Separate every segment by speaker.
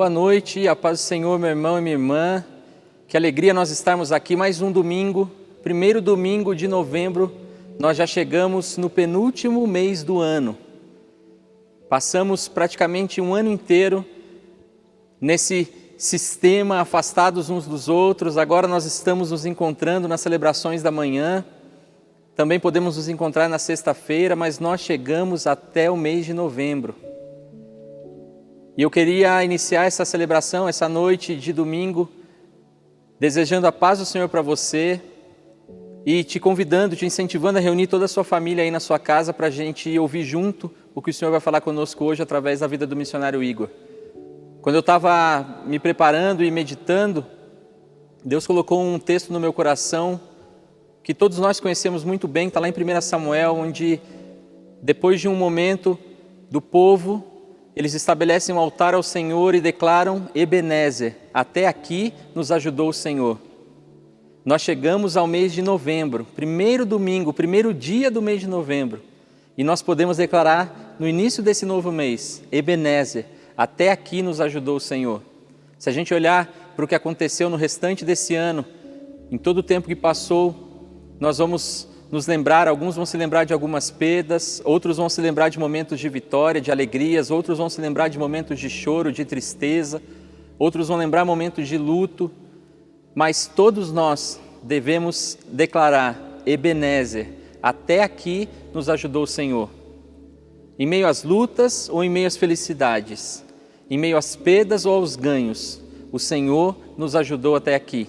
Speaker 1: Boa noite, a paz do Senhor, meu irmão e minha irmã. Que alegria nós estarmos aqui, mais um domingo, primeiro domingo de novembro. Nós já chegamos no penúltimo mês do ano. Passamos praticamente um ano inteiro nesse sistema, afastados uns dos outros. Agora nós estamos nos encontrando nas celebrações da manhã. Também podemos nos encontrar na sexta-feira, mas nós chegamos até o mês de novembro. E eu queria iniciar essa celebração, essa noite de domingo, desejando a paz do Senhor para você e te convidando, te incentivando a reunir toda a sua família aí na sua casa para a gente ouvir junto o que o Senhor vai falar conosco hoje através da vida do missionário Igor. Quando eu estava me preparando e meditando, Deus colocou um texto no meu coração que todos nós conhecemos muito bem, está lá em 1 Samuel, onde depois de um momento do povo, eles estabelecem um altar ao Senhor e declaram Ebenezer, até aqui nos ajudou o Senhor. Nós chegamos ao mês de novembro, primeiro domingo, primeiro dia do mês de novembro, e nós podemos declarar no início desse novo mês, Ebenezer, até aqui nos ajudou o Senhor. Se a gente olhar para o que aconteceu no restante desse ano, em todo o tempo que passou, nós vamos nos lembrar, alguns vão se lembrar de algumas perdas, outros vão se lembrar de momentos de vitória, de alegrias, outros vão se lembrar de momentos de choro, de tristeza, outros vão lembrar momentos de luto, mas todos nós devemos declarar Ebenezer, até aqui nos ajudou o Senhor. Em meio às lutas ou em meio às felicidades, em meio às perdas ou aos ganhos, o Senhor nos ajudou até aqui.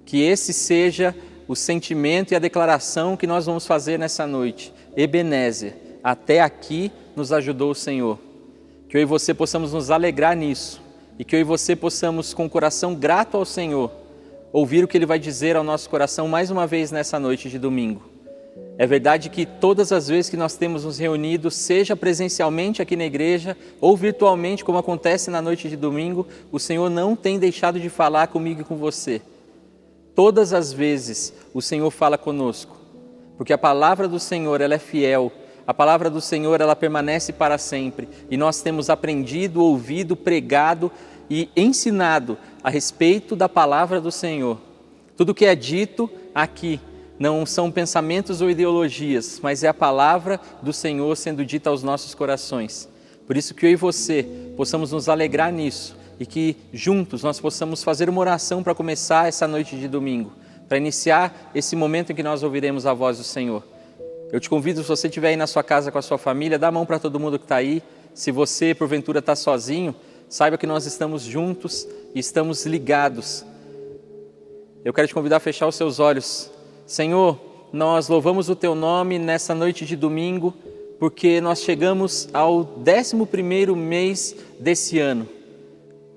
Speaker 1: Que esse seja o sentimento e a declaração que nós vamos fazer nessa noite. Ebenezer, até aqui nos ajudou o Senhor. Que eu e você possamos nos alegrar nisso e que eu e você possamos, com o coração grato ao Senhor, ouvir o que Ele vai dizer ao nosso coração mais uma vez nessa noite de domingo. É verdade que todas as vezes que nós temos nos reunido, seja presencialmente aqui na igreja ou virtualmente, como acontece na noite de domingo, o Senhor não tem deixado de falar comigo e com você. Todas as vezes o Senhor fala conosco, porque a palavra do Senhor ela é fiel, a palavra do Senhor ela permanece para sempre e nós temos aprendido, ouvido, pregado e ensinado a respeito da palavra do Senhor. Tudo que é dito aqui não são pensamentos ou ideologias, mas é a palavra do Senhor sendo dita aos nossos corações. Por isso que eu e você possamos nos alegrar nisso e que juntos nós possamos fazer uma oração para começar essa noite de domingo, para iniciar esse momento em que nós ouviremos a voz do Senhor. Eu te convido, se você estiver aí na sua casa com a sua família, dá a mão para todo mundo que está aí. Se você, porventura, está sozinho, saiba que nós estamos juntos e estamos ligados. Eu quero te convidar a fechar os seus olhos. Senhor, nós louvamos o Teu nome nessa noite de domingo, porque nós chegamos ao 11º mês desse ano.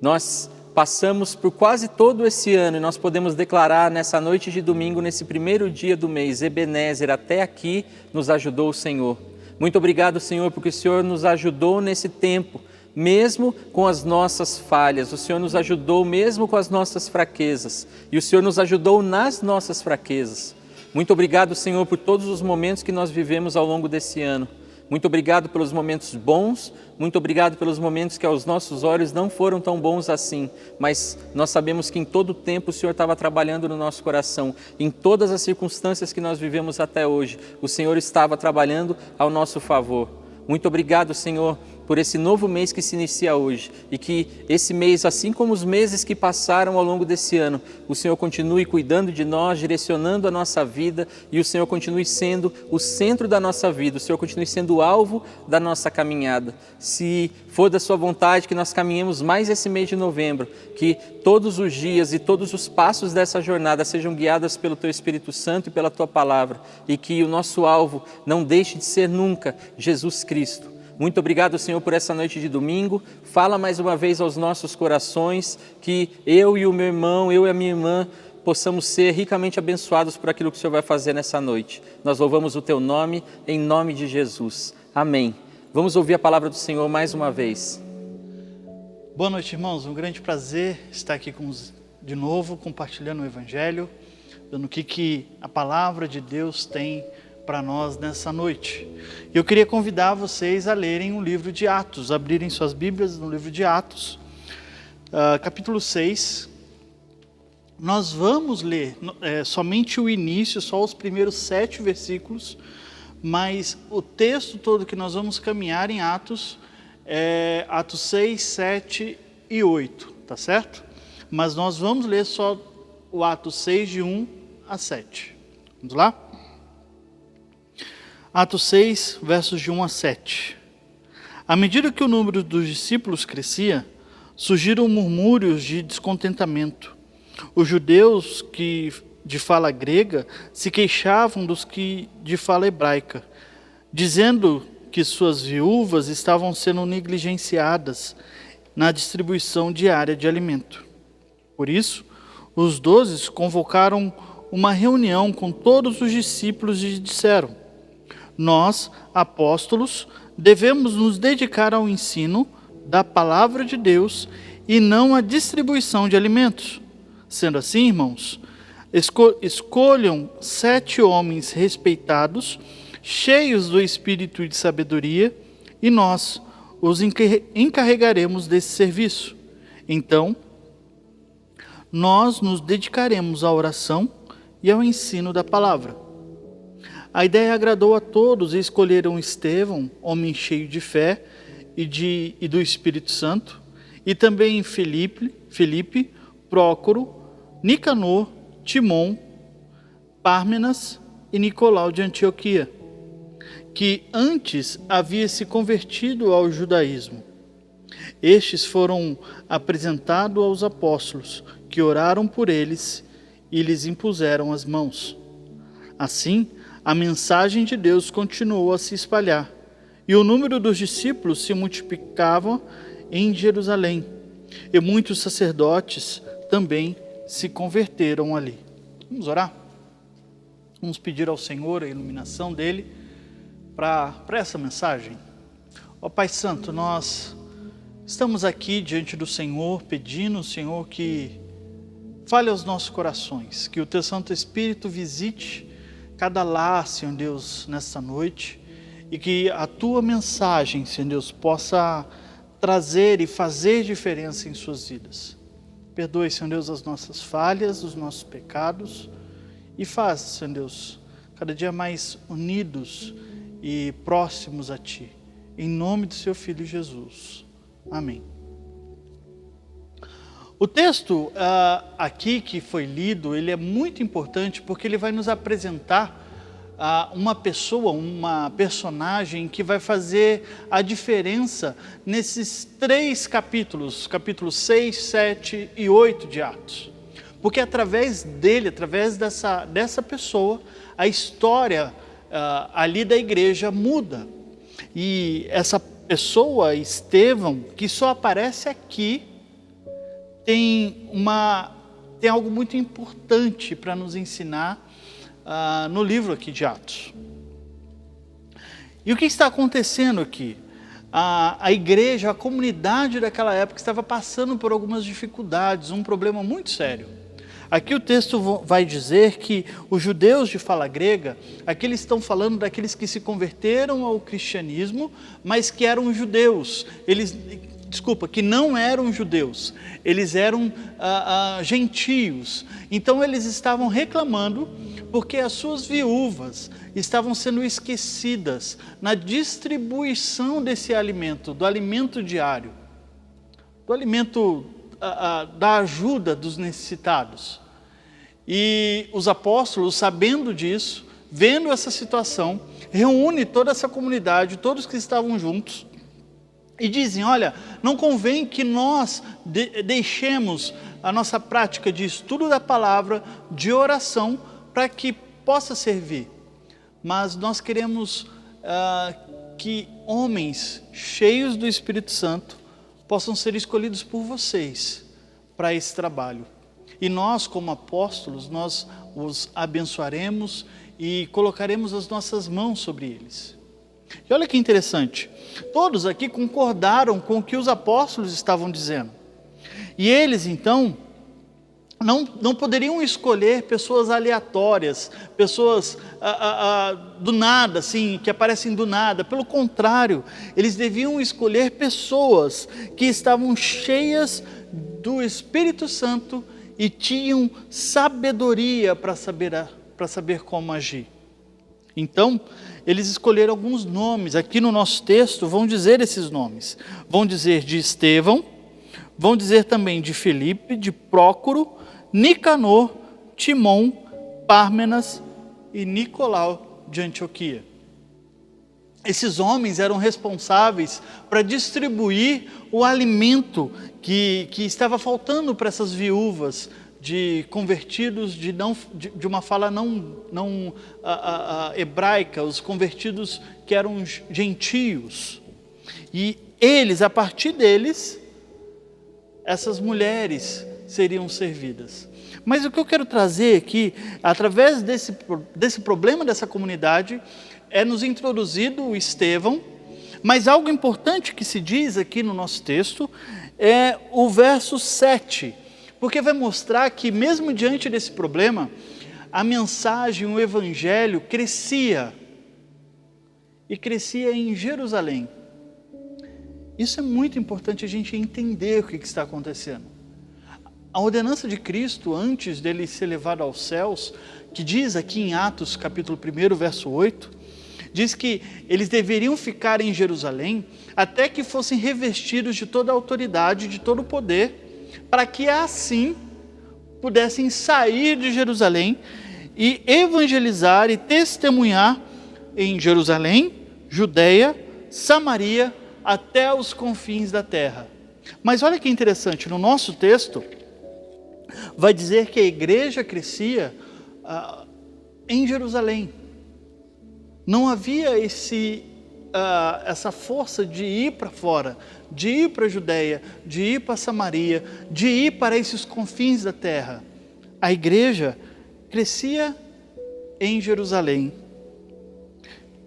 Speaker 1: Nós passamos por quase todo esse ano e nós podemos declarar nessa noite de domingo, nesse primeiro dia do mês, Ebenezer, até aqui nos ajudou o Senhor. Muito obrigado, Senhor, porque o Senhor nos ajudou nesse tempo, mesmo com as nossas falhas. O Senhor nos ajudou mesmo com as nossas fraquezas e o Senhor nos ajudou nas nossas fraquezas. Muito obrigado, Senhor, por todos os momentos que nós vivemos ao longo desse ano. Muito obrigado pelos momentos bons, muito obrigado pelos momentos que aos nossos olhos não foram tão bons assim, mas nós sabemos que em todo o tempo o Senhor estava trabalhando no nosso coração. Em todas as circunstâncias que nós vivemos até hoje, o Senhor estava trabalhando ao nosso favor. Muito obrigado, Senhor, por esse novo mês que se inicia hoje e que esse mês, assim como os meses que passaram ao longo desse ano, o Senhor continue cuidando de nós, direcionando a nossa vida e o Senhor continue sendo o centro da nossa vida, o Senhor continue sendo o alvo da nossa caminhada. Se for da sua vontade que nós caminhemos mais esse mês de novembro, que todos os dias e todos os passos dessa jornada sejam guiados pelo Teu Espírito Santo e pela Tua Palavra e que o nosso alvo não deixe de ser nunca Jesus Cristo. Muito obrigado, Senhor, por essa noite de domingo. Fala mais uma vez aos nossos corações, que eu e o meu irmão, eu e a minha irmã, possamos ser ricamente abençoados por aquilo que o Senhor vai fazer nessa noite. Nós louvamos o Teu nome, em nome de Jesus. Amém. Vamos ouvir a palavra do Senhor mais uma vez.
Speaker 2: Boa noite, irmãos. Um grande prazer estar aqui de novo, compartilhando o Evangelho, dando o que a palavra de Deus tem para nós nessa noite. Eu queria convidar vocês a lerem um livro de Atos, abrirem suas Bíblias no livro de Atos. capítulo 6. Nós vamos ler somente o início, só os primeiros 7 versículos, mas o texto todo que nós vamos caminhar em Atos é Atos 6, 7 e 8, tá certo? Mas nós vamos ler só o Atos 6, de 1 a 7. Vamos lá? Atos 6, versos de 1 a 7. À medida que o número dos discípulos crescia, surgiram murmúrios de descontentamento. Os judeus que de fala grega se queixavam dos que de fala hebraica, dizendo que suas viúvas estavam sendo negligenciadas na distribuição diária de alimento. Por isso, os 12 convocaram uma reunião com todos os discípulos e disseram: nós, apóstolos, devemos nos dedicar ao ensino da palavra de Deus e não à distribuição de alimentos. Sendo assim, irmãos, escolham 7 homens respeitados, cheios do espírito e de sabedoria, e nós os encarregaremos desse serviço. Então, nós nos dedicaremos à oração e ao ensino da palavra. A ideia agradou a todos e escolheram Estevão, homem cheio de fé e do Espírito Santo, e também Filipe, Prócoro, Nicanor, Timon, Pármenas e Nicolau de Antioquia, que antes havia se convertido ao judaísmo. Estes foram apresentados aos apóstolos, que oraram por eles e lhes impuseram as mãos. Assim, a mensagem de Deus continuou a se espalhar, e o número dos discípulos se multiplicava em Jerusalém, e muitos sacerdotes também se converteram ali. Vamos orar? Vamos pedir ao Senhor a iluminação dele para essa mensagem. Ó Pai Santo, nós estamos aqui diante do Senhor, pedindo, Senhor, que fale aos nossos corações, que o Teu Santo Espírito visite cada lar, Senhor Deus, nesta noite, e que a Tua mensagem, Senhor Deus, possa trazer e fazer diferença em suas vidas. Perdoe, Senhor Deus, as nossas falhas, os nossos pecados, e faz, Senhor Deus, cada dia mais unidos e próximos a Ti. Em nome do Seu Filho Jesus. Amém. O texto aqui que foi lido, ele é muito importante porque ele vai nos apresentar uma pessoa, uma personagem que vai fazer a diferença nesses 3 capítulos, capítulos 6, 7 e 8 de Atos. Porque através dele, através dessa pessoa, a história ali da igreja muda. E essa pessoa, Estevão, que só aparece aqui, tem algo muito importante para nos ensinar no livro aqui de Atos. E o que está acontecendo aqui? A igreja, a comunidade daquela época estava passando por algumas dificuldades, um problema muito sério. Aqui o texto vai dizer que os judeus de fala grega, aqui eles estão falando daqueles que se converteram ao cristianismo, mas que eram judeus. Que não eram judeus, eles eram gentios. Então eles estavam reclamando porque as suas viúvas estavam sendo esquecidas na distribuição desse alimento, do alimento diário, do alimento da ajuda dos necessitados. E os apóstolos, sabendo disso, vendo essa situação, reúnem toda essa comunidade, todos que estavam juntos, e dizem: olha, não convém que nós deixemos a nossa prática de estudo da palavra, de oração, para que possa servir. Mas nós queremos que homens cheios do Espírito Santo possam ser escolhidos por vocês para esse trabalho. E nós, como apóstolos, nós os abençoaremos e colocaremos as nossas mãos sobre eles. E olha que interessante, todos aqui concordaram com o que os apóstolos estavam dizendo. E eles, então, não poderiam escolher pessoas aleatórias, pessoas do nada, assim, que aparecem do nada. Pelo contrário, eles deviam escolher pessoas que estavam cheias do Espírito Santo e tinham sabedoria para saber como agir. Então, eles escolheram alguns nomes. Aqui no nosso texto vão dizer esses nomes. Vão dizer de Estevão, vão dizer também de Filipe, de Prócoro, Nicanor, Timon, Pármenas e Nicolau de Antioquia. Esses homens eram responsáveis para distribuir o alimento que estava faltando para essas viúvas de convertidos de uma fala não hebraica, os convertidos que eram gentios. E eles, a partir deles, essas mulheres seriam servidas. Mas o que eu quero trazer aqui, através desse problema dessa comunidade, é nos introduzido o Estevão, mas algo importante que se diz aqui no nosso texto é o verso 7, porque vai mostrar que mesmo diante desse problema, a mensagem, o evangelho crescia, e crescia em Jerusalém. Isso é muito importante a gente entender o que está acontecendo. A ordenança de Cristo, antes dele ser levado aos céus, que diz aqui em Atos capítulo 1, verso 8, diz que eles deveriam ficar em Jerusalém até que fossem revestidos de toda a autoridade, de todo o poder, para que assim pudessem sair de Jerusalém e evangelizar e testemunhar em Jerusalém, Judeia, Samaria, até os confins da terra. Mas olha que interessante, no nosso texto vai dizer que a igreja crescia em Jerusalém. Não havia essa força de ir para fora, de ir para a Judeia, de ir para Samaria, de ir para esses confins da terra. A igreja crescia em Jerusalém.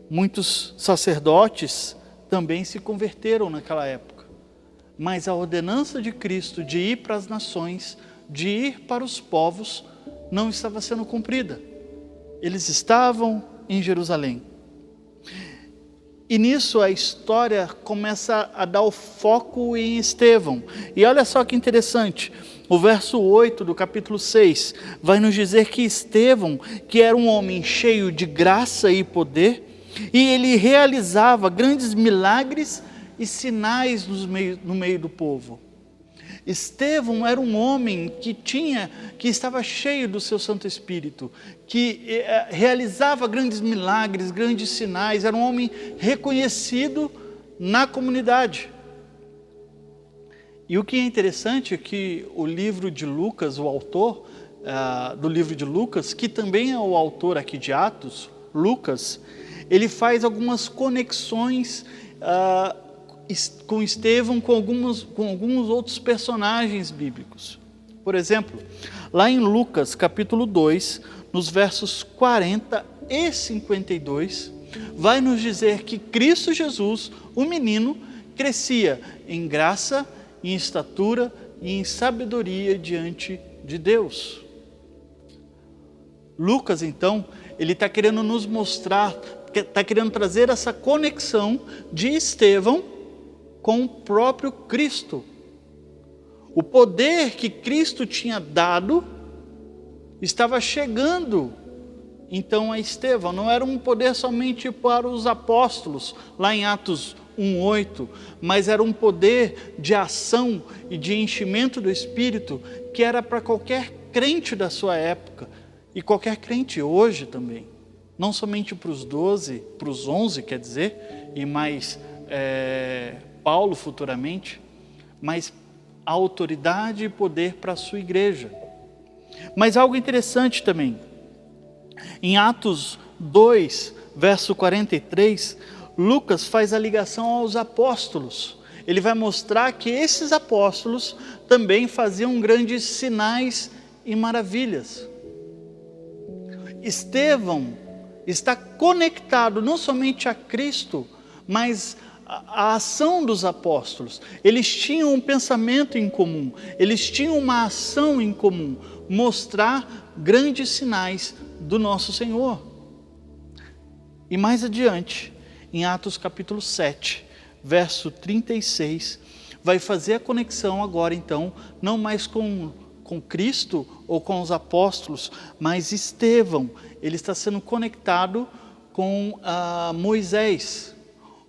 Speaker 2: Muitos sacerdotes também se converteram naquela época. Mas a ordenança de Cristo de ir para as nações, de ir para os povos, não estava sendo cumprida. Eles estavam em Jerusalém. E nisso a história começa a dar o foco em Estevão. E olha só que interessante, o verso 8 do capítulo 6 vai nos dizer que Estevão, que era um homem cheio de graça e poder, e ele realizava grandes milagres e sinais no meio do povo. Estevão era um homem que estava cheio do seu Santo Espírito, que realizava grandes milagres, grandes sinais, era um homem reconhecido na comunidade. E o que é interessante é que o livro de Lucas, o autor do livro de Lucas, que também é o autor aqui de Atos, Lucas, ele faz algumas conexões com Estevão, com alguns outros personagens bíblicos. Por exemplo, lá em Lucas capítulo 2, nos versos 40 e 52, vai nos dizer que Cristo Jesus, o menino, crescia em graça, em estatura e em sabedoria diante de Deus. Lucas, então, ele está querendo nos mostrar, está querendo trazer essa conexão de Estevão com o próprio Cristo. O poder que Cristo tinha dado estava chegando então a Estevão. Não era um poder somente para os apóstolos, lá em Atos 1:8, mas era um poder de ação e de enchimento do Espírito que era para qualquer crente da sua época e qualquer crente hoje também. Não somente para os 12, para os 11, quer dizer, e mais Paulo futuramente, mas a autoridade e poder para a sua igreja. Mas algo interessante também, em Atos 2, verso 43, Lucas faz a ligação aos apóstolos. Ele vai mostrar que esses apóstolos também faziam grandes sinais e maravilhas. Estevão está conectado não somente a Cristo, mas a ação dos apóstolos. Eles tinham um pensamento em comum, eles tinham uma ação em comum, mostrar grandes sinais do nosso Senhor. E mais adiante, em Atos capítulo 7, verso 36, vai fazer a conexão agora então, não mais com Cristo ou com os apóstolos, mas Estevão, ele está sendo conectado com Moisés.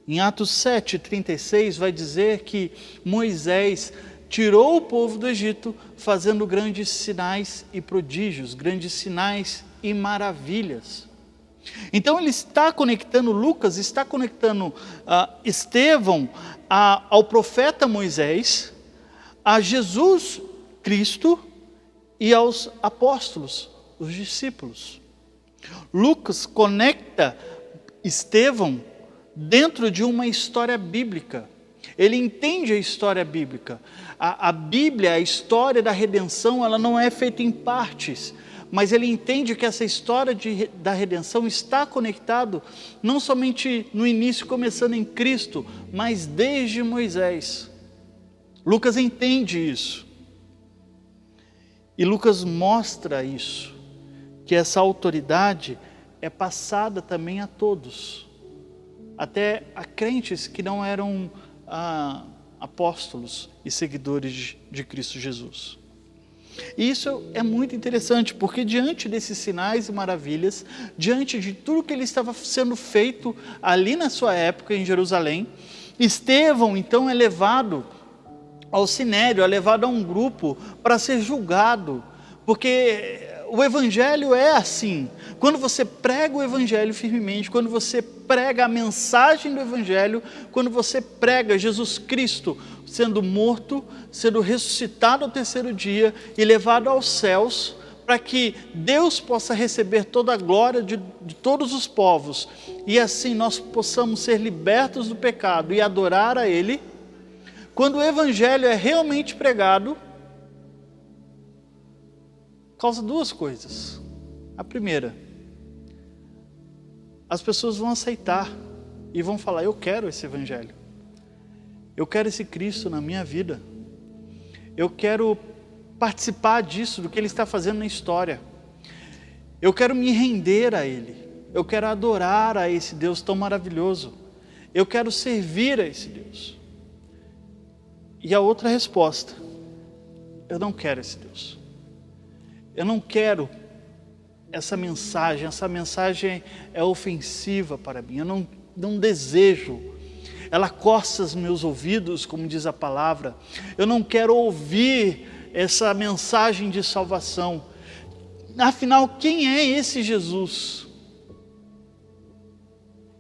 Speaker 2: Em Atos 7:36 vai dizer que Moisés tirou o povo do Egito fazendo grandes sinais e prodígios, grandes sinais e maravilhas. Então ele está conectando, Lucas está conectando Estevão ao profeta Moisés, a Jesus Cristo e aos apóstolos, os discípulos. Lucas conecta Estevão dentro de uma história bíblica. Ele entende a história bíblica. A Bíblia, a história da redenção, ela não é feita em partes, mas ele entende que essa história da redenção está conectado não somente no início, começando em Cristo, mas desde Moisés. Lucas entende isso. E Lucas mostra isso, que essa autoridade é passada também a todos, até a crentes que não eram apóstolos e seguidores de Cristo Jesus. E isso é muito interessante, porque diante desses sinais e maravilhas, diante de tudo que ele estava sendo feito ali na sua época em Jerusalém, Estevão então é levado ao sinédrio, é levado a um grupo para ser julgado, porque o evangelho é assim. Quando você prega o evangelho firmemente, quando você prega a mensagem do evangelho, quando você prega Jesus Cristo sendo morto, sendo ressuscitado ao terceiro dia e levado aos céus, para que Deus possa receber toda a glória de todos os povos, e assim nós possamos ser libertos do pecado e adorar a Ele. Quando o evangelho é realmente pregado, causa duas coisas. A primeira, as pessoas vão aceitar e vão falar: eu quero esse evangelho, eu quero esse Cristo na minha vida, eu quero participar disso, do que Ele está fazendo na história, eu quero me render a Ele, eu quero adorar a esse Deus tão maravilhoso, eu quero servir a esse Deus. E a outra resposta: eu não quero esse Deus, eu não quero essa mensagem é ofensiva para mim, eu não desejo, ela coça os meus ouvidos, como diz a palavra, eu não quero ouvir essa mensagem de salvação. Afinal, quem é esse Jesus?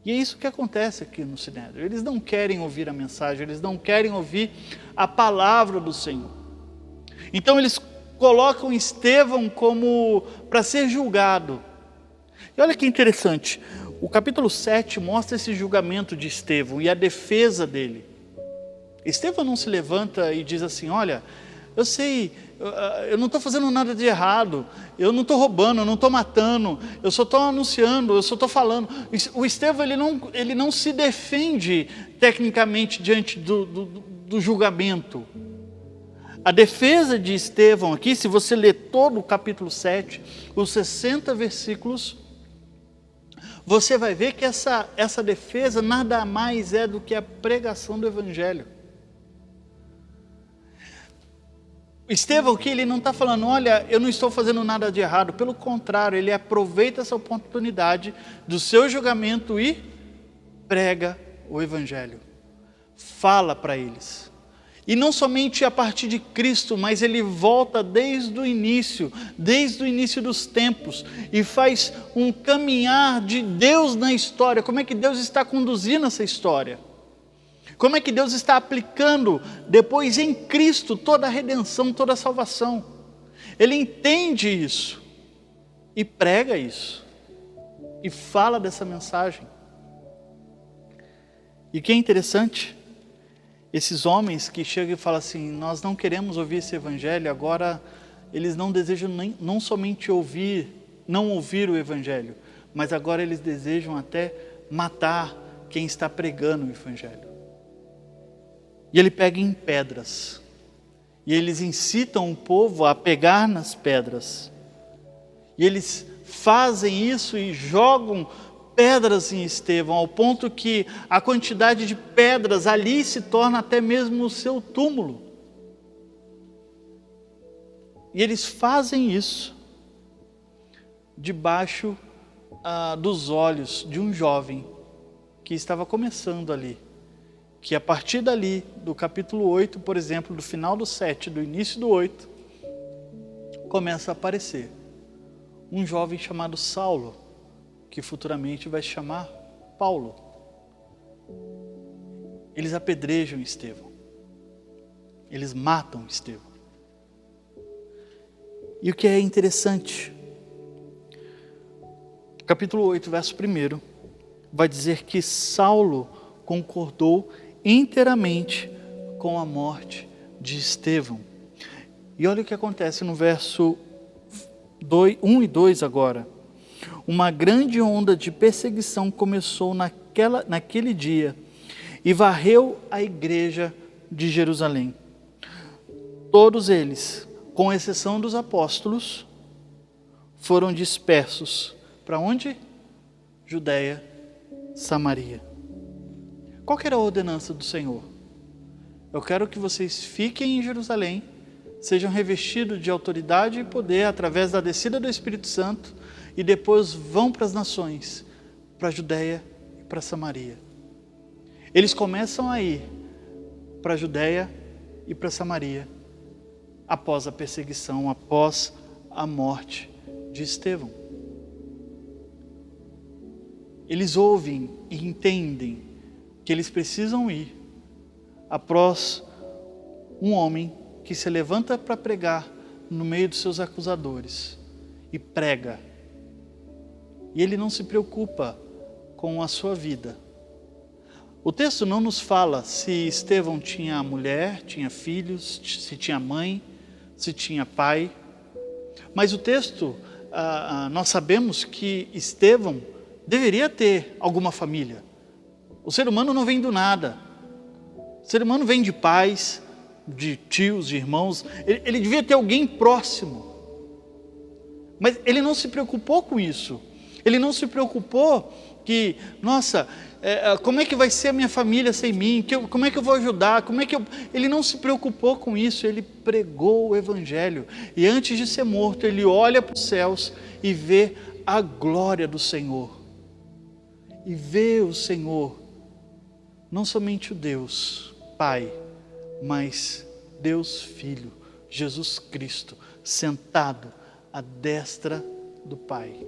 Speaker 2: E é isso que acontece aqui no Sinédrio. Eles não querem ouvir a mensagem, eles não querem ouvir a palavra do Senhor. Então eles colocam Estevão como para ser julgado. E olha que interessante, o capítulo 7 mostra esse julgamento de Estevão e a defesa dele. Estevão não se levanta e diz assim: olha, eu sei, eu não estou fazendo nada de errado, eu não estou roubando, eu não estou matando, eu só estou anunciando, eu só estou falando. O Estevão ele não se defende tecnicamente diante do julgamento. A defesa de Estevão aqui, se você ler todo o capítulo 7, os 60 versículos, você vai ver que essa defesa nada mais é do que a pregação do evangelho. Estevão aqui, ele não está falando: olha, eu não estou fazendo nada de errado. Pelo contrário, ele aproveita essa oportunidade do seu julgamento e prega o evangelho. Fala para eles. E não somente a partir de Cristo, mas ele volta desde o início dos tempos, e faz um caminhar de Deus na história. Como é que Deus está conduzindo essa história? Como é que Deus está aplicando depois em Cristo toda a redenção, toda a salvação? Ele entende isso e prega isso e fala dessa mensagem. E o que é interessante, esses homens que chegam e falam assim: nós não queremos ouvir esse evangelho, agora eles não desejam não somente não ouvir o evangelho, mas agora eles desejam até matar quem está pregando o evangelho. E ele pega em pedras, e eles incitam o povo a pegar nas pedras, e eles fazem isso e jogam pedras em Estevão, ao ponto que a quantidade de pedras ali se torna até mesmo o seu túmulo. E eles fazem isso debaixo dos olhos de um jovem que estava começando ali. Que a partir dali, do capítulo 8, por exemplo, do final do 7, do início do 8, começa a aparecer um jovem chamado Saulo, que futuramente vai se chamar Paulo. Eles apedrejam Estevão. Eles matam Estevão. E o que é interessante, capítulo 8, verso 1, vai dizer que Saulo concordou inteiramente com a morte de Estevão. E olha o que acontece no verso 1 e 2 agora. Uma grande onda de perseguição começou naquele dia e varreu a igreja de Jerusalém. Todos eles, com exceção dos apóstolos, foram dispersos. Para onde? Judeia, Samaria. Qual que era a ordenança do Senhor? Eu quero que vocês fiquem em Jerusalém, sejam revestidos de autoridade e poder através da descida do Espírito Santo e depois vão para as nações, para a Judeia e para a Samaria. Eles começam a ir para a Judeia e para a Samaria após a perseguição, após a morte de Estevão. Eles ouvem e entendem que eles precisam ir após um homem que se levanta para pregar no meio dos seus acusadores e prega. E ele não se preocupa com a sua vida. O texto não nos fala se Estevão tinha mulher, tinha filhos, se tinha mãe, se tinha pai. Mas o texto, nós sabemos que Estevão deveria ter alguma família. O ser humano não vem do nada. O ser humano vem de pais, de tios, de irmãos. Ele devia ter alguém próximo. Mas ele não se preocupou com isso. Ele não se preocupou que, nossa, como é que vai ser a minha família sem mim? Como é que eu vou ajudar? Ele não se preocupou com isso. Ele pregou o Evangelho. E antes de ser morto, ele olha para os céus e vê a glória do Senhor. E vê o Senhor, não somente o Deus Pai, mas Deus Filho, Jesus Cristo, sentado à destra do Pai.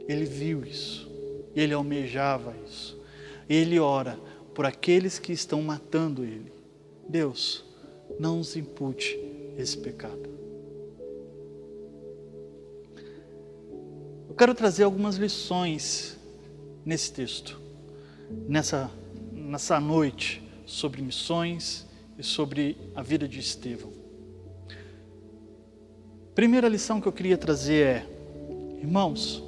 Speaker 2: Ele viu isso, ele almejava isso. Ele ora por aqueles que estão matando ele. Deus, não nos impute esse pecado. Eu quero trazer algumas lições nesse texto, nessa noite, sobre missões e sobre a vida de Estevão. Primeira lição que eu queria trazer é, irmãos,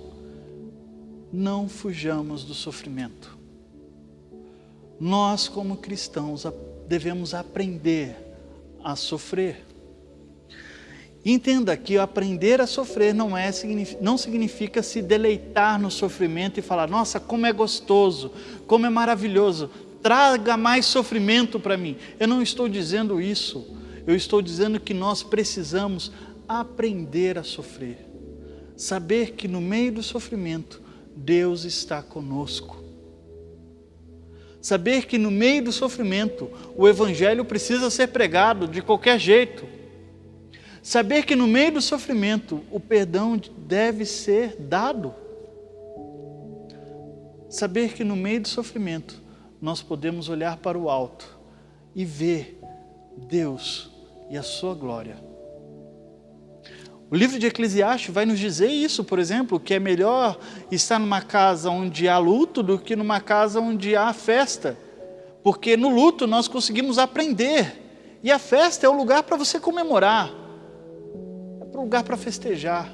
Speaker 2: não fujamos do sofrimento. Nós, como cristãos, devemos aprender a sofrer. Entenda que aprender a sofrer não significa se deleitar no sofrimento e falar, nossa, como é gostoso, como é maravilhoso, traga mais sofrimento para mim. Eu não estou dizendo isso, eu estou dizendo que nós precisamos aprender a sofrer. Saber que no meio do sofrimento, Deus está conosco. Saber que no meio do sofrimento, o Evangelho precisa ser pregado de qualquer jeito. Saber que no meio do sofrimento, o perdão deve ser dado. Saber que no meio do sofrimento, nós podemos olhar para o alto e ver Deus e a sua glória. O livro de Eclesiastes vai nos dizer isso, por exemplo, que é melhor estar numa casa onde há luto do que numa casa onde há festa. Porque no luto nós conseguimos aprender. E a festa é o lugar para você comemorar. É o lugar para festejar.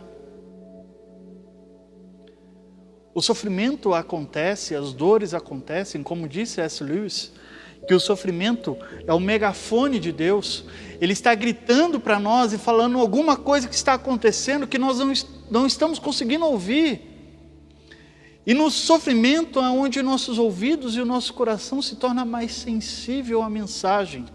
Speaker 2: O sofrimento acontece, as dores acontecem, como disse S. Lewis, que o sofrimento é o megafone de Deus. Ele está gritando para nós e falando alguma coisa que está acontecendo que nós não estamos conseguindo ouvir. E no sofrimento é onde nossos ouvidos e o nosso coração se torna mais sensível à mensagem.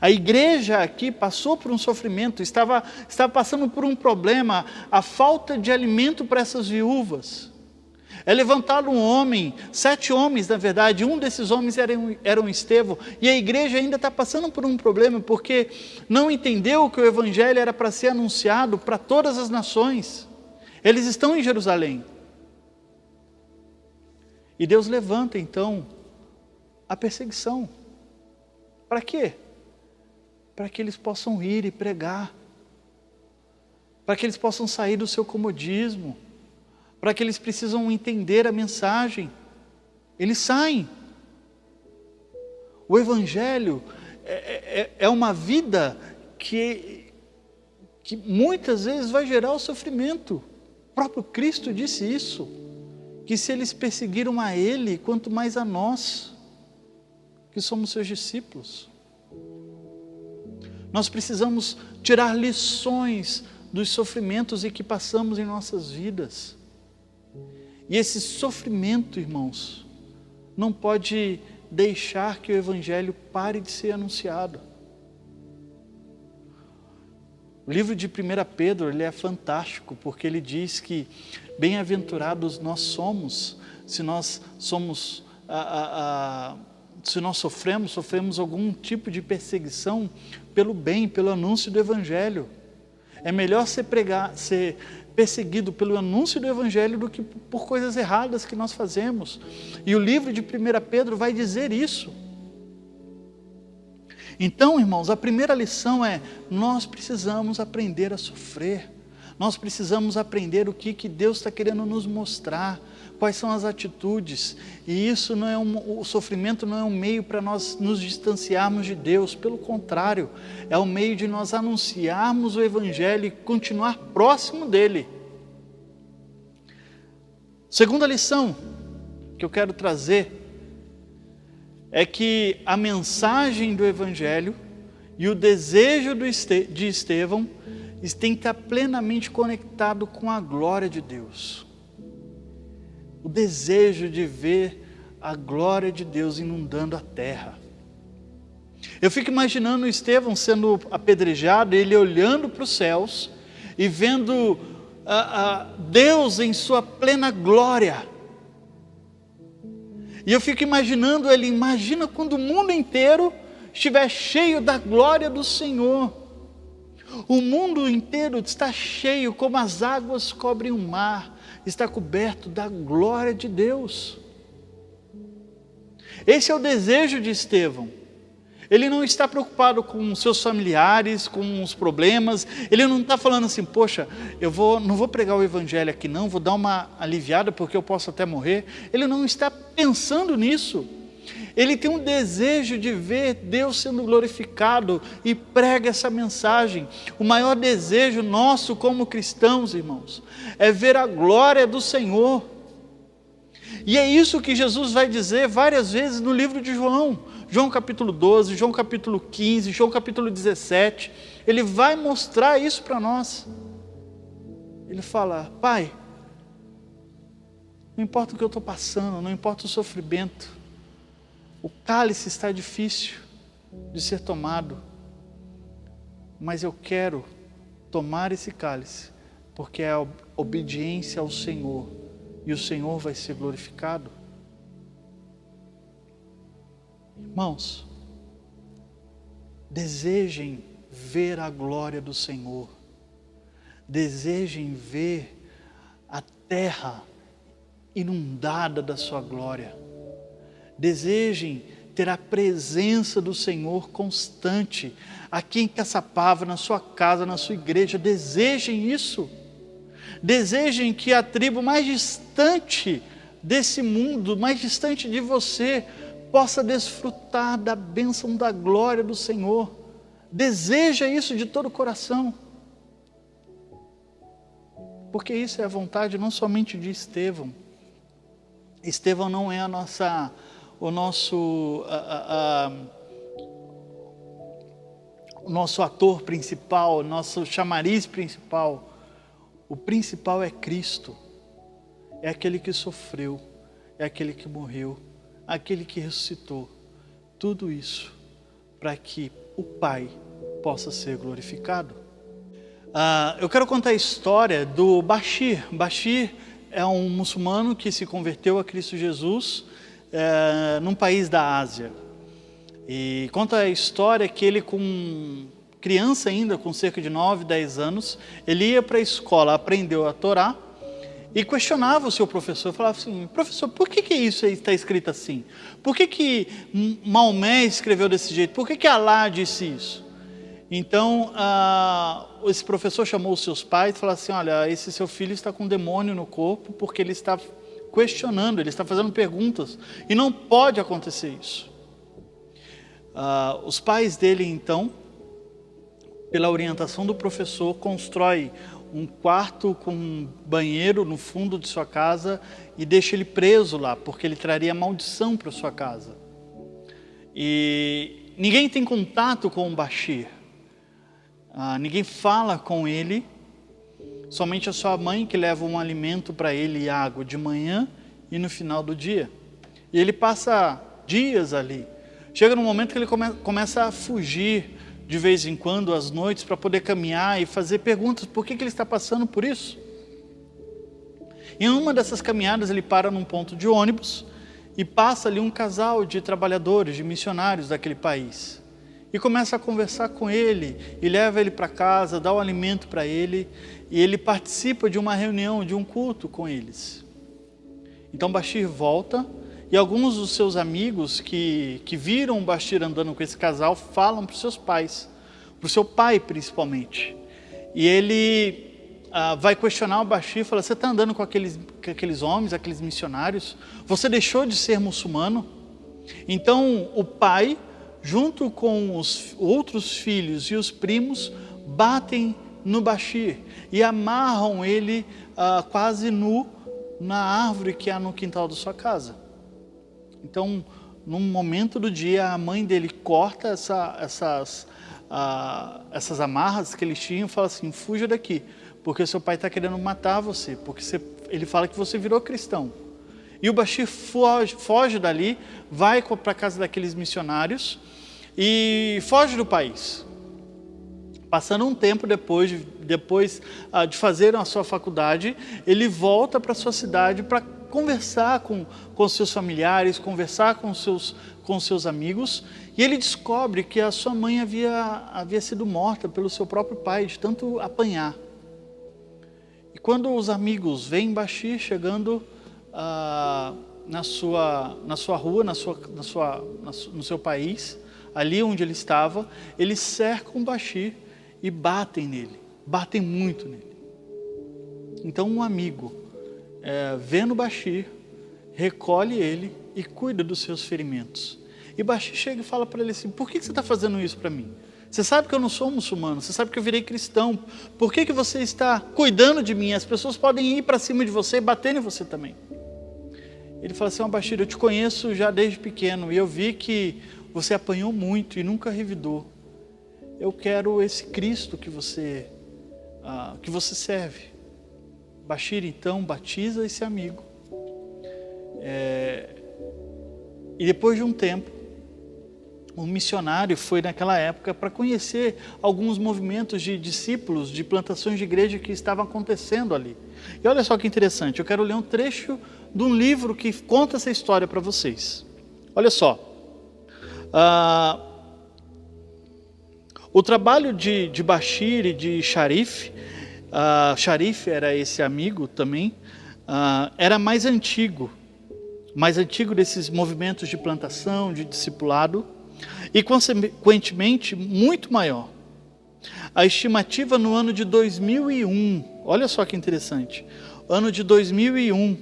Speaker 2: A igreja aqui passou por um sofrimento, estava passando por um problema, a falta de alimento para essas viúvas. É levantado um homem, 7 homens na verdade, um desses homens era um Estevão, e a igreja ainda está passando por um problema, porque não entendeu que o evangelho era para ser anunciado para todas as nações. Eles estão em Jerusalém. E Deus levanta então a perseguição. Para quê? Para que eles possam ir e pregar, para que eles possam sair do seu comodismo, para que eles precisam entender a mensagem. Eles saem. O Evangelho é uma vida que muitas vezes vai gerar o sofrimento. O próprio Cristo disse isso, que se eles perseguiram a Ele, quanto mais a nós, que somos seus discípulos. Nós precisamos tirar lições dos sofrimentos em que passamos em nossas vidas. E esse sofrimento, irmãos, não pode deixar que o Evangelho pare de ser anunciado. O livro de 1 Pedro, ele é fantástico, porque ele diz que bem-aventurados nós somos, se nós sofremos algum tipo de perseguição pelo bem, pelo anúncio do Evangelho. É melhor ser perseguido pelo anúncio do Evangelho do que por coisas erradas que nós fazemos. E o livro de 1 Pedro vai dizer isso. Então, irmãos, a primeira lição é: nós precisamos aprender a sofrer. Nós precisamos aprender o que Deus está querendo nos mostrar, quais são as atitudes. E isso o sofrimento não é um meio para nós nos distanciarmos de Deus, pelo contrário, é um meio de nós anunciarmos o Evangelho e continuar próximo dele. Segunda lição que eu quero trazer é que a mensagem do Evangelho e o desejo de Estevão tem que estar plenamente conectado com a glória de Deus. O desejo de ver a glória de Deus inundando a terra. Eu fico imaginando Estevão sendo apedrejado, ele olhando para os céus e vendo Deus em sua plena glória. E eu fico imaginando ele, imagina quando o mundo inteiro estiver cheio da glória do Senhor. O mundo inteiro está cheio, como as águas cobrem o mar, está coberto da glória de Deus. Esse é o desejo de Estevão. Ele não está preocupado com seus familiares, com os problemas. Ele não está falando assim: poxa, não vou pregar o Evangelho aqui não, vou dar uma aliviada porque eu posso até morrer. Ele não está pensando nisso. Ele tem um desejo de ver Deus sendo glorificado e prega essa mensagem. O maior desejo nosso como cristãos, irmãos, é ver a glória do Senhor. E é isso que Jesus vai dizer várias vezes no livro de João. João capítulo 12, João capítulo 15, João capítulo 17. Ele vai mostrar isso para nós. Ele fala: Pai, não importa o que eu estou passando, não importa o sofrimento, o cálice está difícil de ser tomado, mas eu quero tomar esse cálice, porque é a obediência ao Senhor, e o Senhor vai ser glorificado. Irmãos, desejem ver a glória do Senhor, desejem ver a terra inundada da sua glória, desejem ter a presença do Senhor constante, aqui em Caçapava, na sua casa, na sua igreja. Desejem isso, desejem que a tribo mais distante desse mundo, mais distante de você, possa desfrutar da bênção da glória do Senhor. Deseja isso de todo o coração, porque isso é a vontade não somente de Estevão. Estevão não é o nosso ator principal, o nosso chamariz principal. O principal é Cristo. é aquele que sofreu, é aquele que morreu, aquele que ressuscitou. Tudo isso para que o Pai possa ser glorificado. Eu quero contar a história do Bashir. Bashir é um muçulmano que se converteu a Cristo Jesus num país da Ásia. E conta a história que ele, com criança ainda, com cerca de 9, 10 anos, ele ia para a escola, aprendeu a Torá e questionava o seu professor, falava assim: professor, por que isso aí está escrito assim? Por que Maomé escreveu desse jeito? Por que Alá disse isso? Então, esse professor chamou os seus pais e falou assim: olha, esse seu filho está com um demônio no corpo porque ele está questionando, ele está fazendo perguntas e não pode acontecer isso. Os pais dele, então, pela orientação do professor, constrói um quarto com um banheiro no fundo de sua casa e deixa ele preso lá, porque ele traria maldição para sua casa. E ninguém tem contato com o Bashir, ninguém fala com ele, somente a sua mãe que leva um alimento para ele e água de manhã e no final do dia. E ele passa dias ali. Chega num momento que ele começa a fugir de vez em quando, às noites, para poder caminhar e fazer perguntas: por que ele está passando por isso? Em uma dessas caminhadas ele para num ponto de ônibus e passa ali um casal de trabalhadores, de missionários daquele país. E começa a conversar com ele, e leva ele para casa, dá o alimento para ele, e ele participa de uma reunião, de um culto com eles. Então Bashir volta, e alguns dos seus amigos que viram o Bashir andando com esse casal falam para os seus pais, para o seu pai principalmente. E ele vai questionar o Bashir, fala: você está andando com aqueles homens, aqueles missionários? Você deixou de ser muçulmano? Então o pai, junto com os outros filhos e os primos, batem no Bashir e amarram ele quase nu na árvore que há no quintal da sua casa. Então, num momento do dia, a mãe dele corta essas amarras que eles tinham e fala assim: fuja daqui, porque seu pai está querendo matar você, porque ele fala que você virou cristão. E o Bashir foge dali, vai para a casa daqueles missionários e foge do país. Passando um tempo depois de fazer a sua faculdade, ele volta para a sua cidade para conversar com seus familiares, conversar com seus amigos, e ele descobre que a sua mãe havia sido morta pelo seu próprio pai, de tanto apanhar. E quando os amigos veem Bashir chegando na sua rua, no seu país, ali onde ele estava, eles cercam Bashir e batem nele, batem muito nele. Então um amigo, vendo Bashir, recolhe ele e cuida dos seus ferimentos. E Bashir chega e fala para ele assim: por que você está fazendo isso para mim? Você sabe que eu não sou muçulmano, você sabe que eu virei cristão. Por que você está cuidando de mim? As pessoas podem ir para cima de você e bater em você também. Ele fala assim: Bashir, eu te conheço já desde pequeno e eu vi que você apanhou muito e nunca revidou. Eu quero esse Cristo que você serve. Bashir então batiza esse amigo. E depois de um tempo, um missionário foi naquela época para conhecer alguns movimentos de discípulos, de plantações de igreja que estavam acontecendo ali. E olha só que interessante, eu quero ler um trecho de um livro que conta essa história para vocês. Olha só. O trabalho de Bashir e de Sharif, Sharif era esse amigo também, era mais antigo desses movimentos de plantação, de discipulado, e consequentemente muito maior. A estimativa no ano de 2001, olha só que interessante, o ano de 2001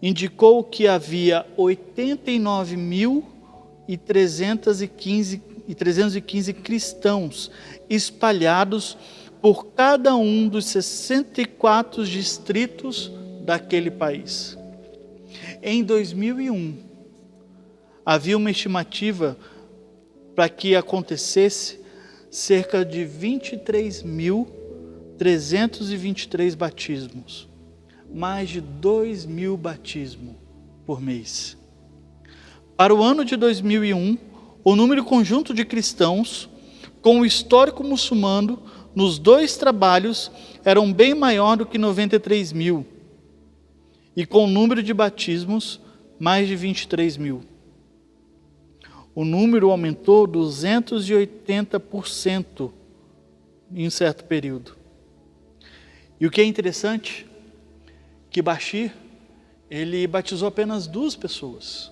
Speaker 2: indicou que havia 89.315 cristãos espalhados por cada um dos 64 distritos daquele país. Em 2001, havia uma estimativa para que acontecesse cerca de 23.323 batismos. mais de 2.000 batismos por mês. Para o ano de 2001, o número conjunto de cristãos com o histórico muçulmano nos 2 trabalhos eram bem maior do que 93.000, e com o número de batismos, mais de 23.000. O número aumentou 280% em um certo período. E o que é interessante, que Bashir, ele batizou apenas 2 pessoas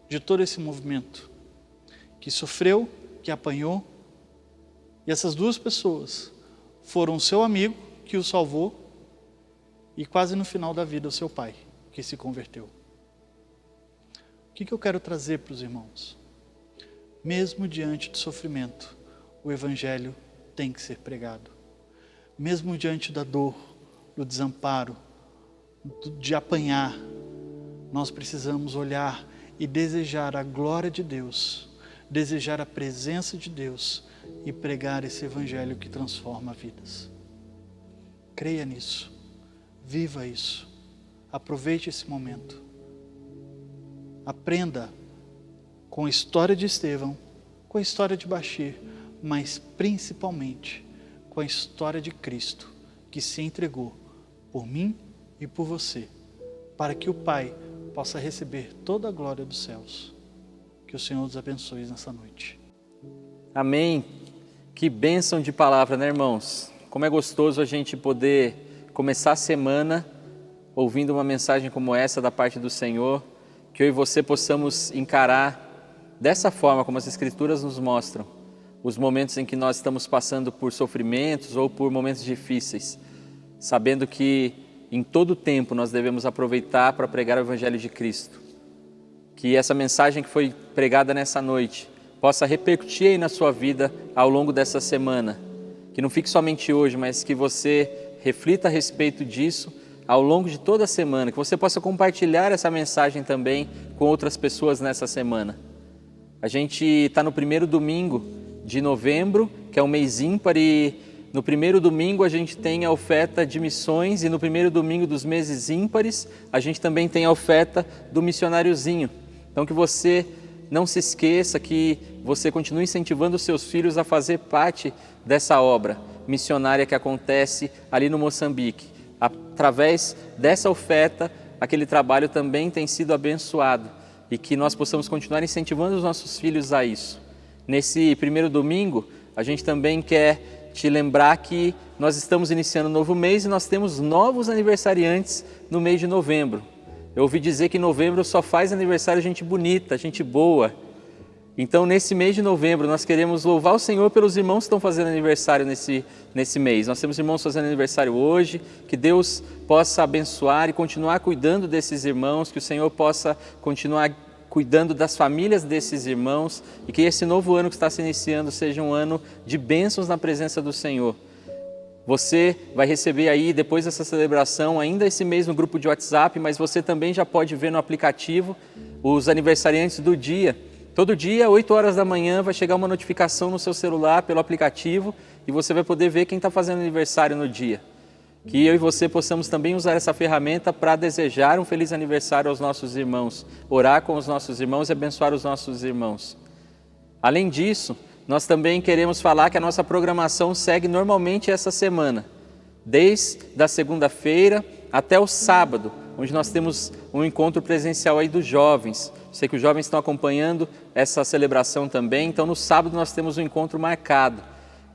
Speaker 2: de todo esse movimento, que sofreu, que apanhou, e essas 2 pessoas foram o seu amigo, que o salvou, e quase no final da vida o seu pai, que se converteu. O que eu quero trazer para os irmãos? Mesmo diante do sofrimento, o Evangelho tem que ser pregado. Mesmo diante da dor, do desamparo, de apanhar, nós precisamos olhar e desejar a glória de Deus, desejar a presença de Deus e pregar esse Evangelho que transforma vidas. Creia nisso, viva isso, aproveite esse momento. Aprenda com a história de Estevão, com a história de Bashir, mas principalmente com a história de Cristo, que se entregou por mim e por você, para que o Pai possa receber toda a glória dos céus. Que o Senhor nos abençoe nessa noite.
Speaker 1: Amém. Que bênção de palavra, né, irmãos? Como é gostoso a gente poder começar a semana ouvindo uma mensagem como essa da parte do Senhor, que eu e você possamos encarar dessa forma, como as Escrituras nos mostram, os momentos em que nós estamos passando por sofrimentos ou por momentos difíceis, sabendo que em todo tempo nós devemos aproveitar para pregar o Evangelho de Cristo. Que essa mensagem que foi pregada nessa noite possa repercutir aí na sua vida ao longo dessa semana. Que não fique somente hoje, mas que você reflita a respeito disso ao longo de toda a semana. Que você possa compartilhar essa mensagem também com outras pessoas nessa semana. A gente está no primeiro domingo de novembro, que é um mês ímpar, e no primeiro domingo a gente tem a oferta de missões, e no primeiro domingo dos meses ímpares a gente também tem a oferta do missionáriozinho. Então que você não se esqueça, que você continue incentivando os seus filhos a fazer parte dessa obra missionária que acontece ali no Moçambique. Através dessa oferta, aquele trabalho também tem sido abençoado, e que nós possamos continuar incentivando os nossos filhos a isso. Nesse primeiro domingo, a gente também quer te lembrar que nós estamos iniciando um novo mês e nós temos novos aniversariantes no mês de novembro. Eu ouvi dizer que em novembro só faz aniversário gente bonita, gente boa. Então, nesse mês de novembro, nós queremos louvar o Senhor pelos irmãos que estão fazendo aniversário nesse mês. Nós temos irmãos fazendo aniversário hoje, que Deus possa abençoar e continuar cuidando desses irmãos, que o Senhor possa continuar cuidando das famílias desses irmãos, e que esse novo ano que está se iniciando seja um ano de bênçãos na presença do Senhor. Você vai receber aí, depois dessa celebração, ainda esse mês no grupo de WhatsApp, mas você também já pode ver no aplicativo os aniversariantes do dia. Todo dia, 8 horas da manhã, vai chegar uma notificação no seu celular pelo aplicativo e você vai poder ver quem está fazendo aniversário no dia. Que eu e você possamos também usar essa ferramenta para desejar um feliz aniversário aos nossos irmãos, orar com os nossos irmãos e abençoar os nossos irmãos. Além disso, nós também queremos falar que a nossa programação segue normalmente essa semana, desde a segunda-feira até o sábado, onde nós temos um encontro presencial aí dos jovens. Sei que os jovens estão acompanhando essa celebração também, então no sábado nós temos um encontro marcado.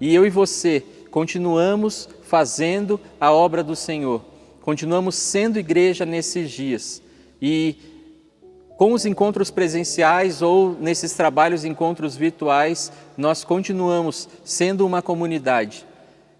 Speaker 1: E eu e você continuamos fazendo a obra do Senhor, continuamos sendo igreja nesses dias. E com os encontros presenciais ou nesses trabalhos, encontros virtuais, nós continuamos sendo uma comunidade.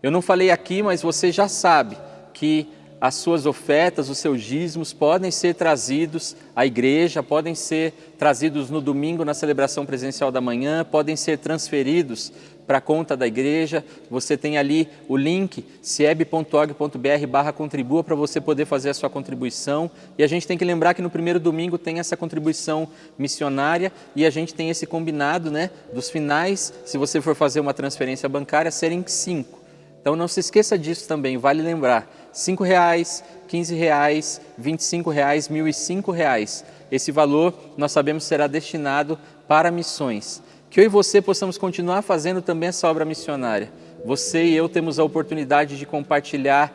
Speaker 1: Eu não falei aqui, mas você já sabe que as suas ofertas, os seus dízimos podem ser trazidos à igreja, podem ser trazidos no domingo na celebração presencial da manhã, podem ser transferidos para a conta da igreja. Você tem ali o link sieb.org.br/contribua para você poder fazer a sua contribuição. E a gente tem que lembrar que no primeiro domingo tem essa contribuição missionária e a gente tem esse combinado, né, dos finais, se você for fazer uma transferência bancária, serem 5. Então não se esqueça disso também, vale lembrar, R$5, R$15, R$25, R$1.005. Esse valor nós sabemos será destinado para missões. Que eu e você possamos continuar fazendo também essa obra missionária. Você e eu temos a oportunidade de compartilhar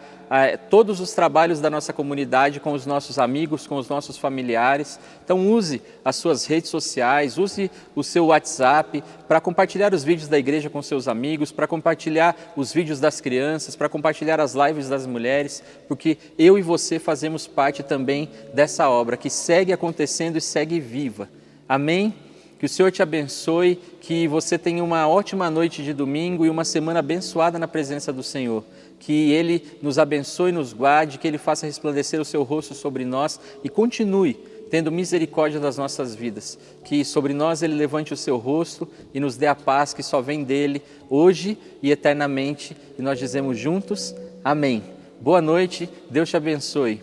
Speaker 1: todos os trabalhos da nossa comunidade com os nossos amigos, com os nossos familiares. Então use as suas redes sociais, use o seu WhatsApp para compartilhar os vídeos da igreja com seus amigos, para compartilhar os vídeos das crianças, para compartilhar as lives das mulheres, porque eu e você fazemos parte também dessa obra que segue acontecendo e segue viva. Amém? Que o Senhor te abençoe, que você tenha uma ótima noite de domingo e uma semana abençoada na presença do Senhor. Que Ele nos abençoe e nos guarde, que Ele faça resplandecer o seu rosto sobre nós e continue tendo misericórdia das nossas vidas. Que sobre nós Ele levante o seu rosto e nos dê a paz que só vem dEle, hoje e eternamente. E nós dizemos juntos, amém. Boa noite, Deus te abençoe.